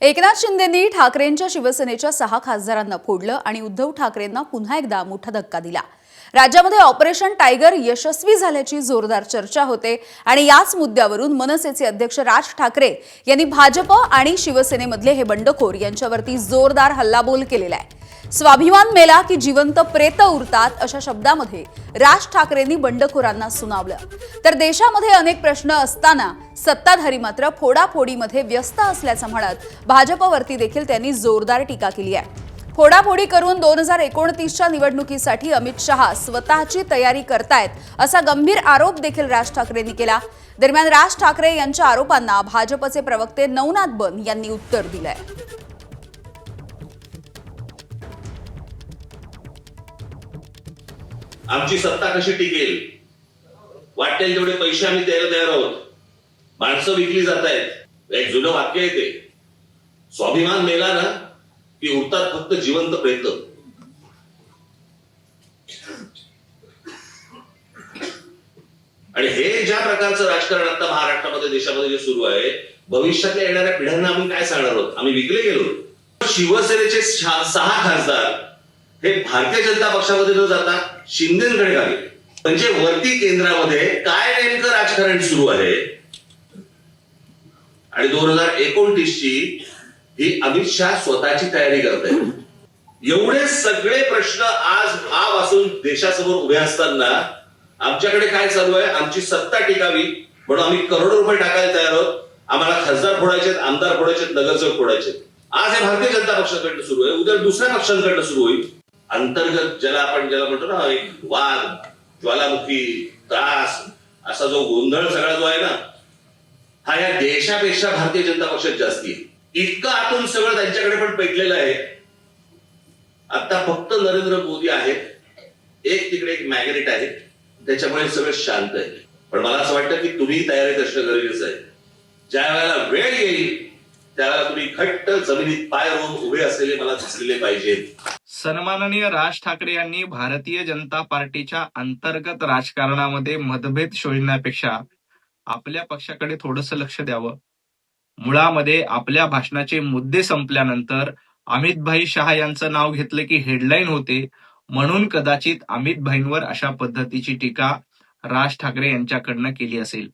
एकनाथ शिंदेंनी ठाकरेंच्या शिवसेनेच्या 6 खासदारांना फोडलं आणि उद्धव ठाकरेंना पुन्हा एकदा मोठा धक्का दिला। राज्यामध्ये ऑपरेशन टायगर यशस्वी झाल्याची जोरदार चर्चा होते आणि याच मुद्द्यावरून मनसेचे अध्यक्ष राज ठाकरे यांनी भाजप आणि शिवसेनेमधले हे बंडखोर यांच्यावरती जोरदार हल्लाबोल केलेला आहे। स्वाभिमान मेला की जिवंत प्रेत उरतात अशा शब्दामध्ये राज ठाकरेंनी बंडखोरांना सुनावलं। तर देशामध्ये अनेक प्रश्न असताना सत्ताधारी मात्र फोडाफोडीमध्ये व्यस्त असल्याचं म्हणत भाजपवरती देखील त्यांनी जोरदार टीका केली आहे। फोडाफोडी करून 2029च्या निवडणुकीसाठी अमित शहा स्वतःची तयारी करतायत असा गंभीर आरोप देखील राज ठाकरेंनी केला। दरम्यान राज ठाकरे यांच्या आरोपांना भाजपचे प्रवक्ते नवनाथ बन यांनी उत्तर दिलंय। आमची सत्ता कशी टिकेल, वाटेल तेवढे पैसे आम्ही द्यायला तयार आहोत, माणसं विकली जात आहेत। एक जुनं वाक्य आहे ते, स्वाभिमान मेला ना की उरतात फक्त जिवंत प्रेत। आणि हे ज्या प्रकारचं राजकारण आता महाराष्ट्रामध्ये देशामध्ये जे सुरू आहे, भविष्यातल्या येणाऱ्या पिढ्यांना आम्ही काय सांगणार आहोत? आम्ही विकले गेलो। शिवसेनेचे 6 खासदार हे भारतीय जनता पक्षामध्ये न जाता शिंदेकडे गेले। म्हणजे वरती केंद्रामध्ये काय नेमकं राजकारण सुरू आहे आणि 2029ची ही अमित शहा स्वतःची तयारी करत आहे। एवढे सगळे प्रश्न आज भावापासून देशासमोर उभे असताना आमच्याकडे काय चालू आहे? आमची सत्ता टिकावी म्हणून आम्ही करोडो रुपये टाकायला तयार आहोत। आम्हाला खासदार फोडायचे, आमदार फोडायचे, नगरसेवक फोडायचे। आज हे भारतीय जनता पक्षाकडनं सुरू आहे, उद्या दुसऱ्या पक्षांकडनं सुरू होईल। अंतर्गत ज्याला म्हणतो ना, एक वाद, ज्वालामुखी, त्रास, असा जो गोंधळ सगळा जो आहे ना, हा या देशापेक्षा भारतीय जनता पक्षात जास्ती आहे। इतकं आतून सगळं त्यांच्याकडे पण पेटलेलं आहे। आता फक्त नरेंद्र मोदी आहेत, एक तिकडे एक मॅग्नेट आहे, त्याच्यामुळे सगळं शांत आहे। पण मला असं वाटतं की तुम्ही तयारीत असणं गरजेचं आहे। ज्या वेळेला वेळ येईल त्यावेळेला तुम्ही घट्ट जमिनीत पाय रोवून उभे असलेले मला दिसलेले पाहिजेत। सन्माननीय राज ठाकरे यांनी भारतीय जनता पार्टीच्या अंतर्गत राजकारणामध्ये मतभेद शोधण्यापेक्षा आपल्या पक्षाकडे थोडंसं लक्ष द्यावं। मुळामध्ये आपल्या भाषणाचे मुद्दे संपल्यानंतर अमित भाई शहा यांचं नाव घेतलं की हेडलाईन होते, म्हणून कदाचित अमित भाईंवर अशा पद्धतीची टीका राज ठाकरे यांच्याकडनं केली असेल।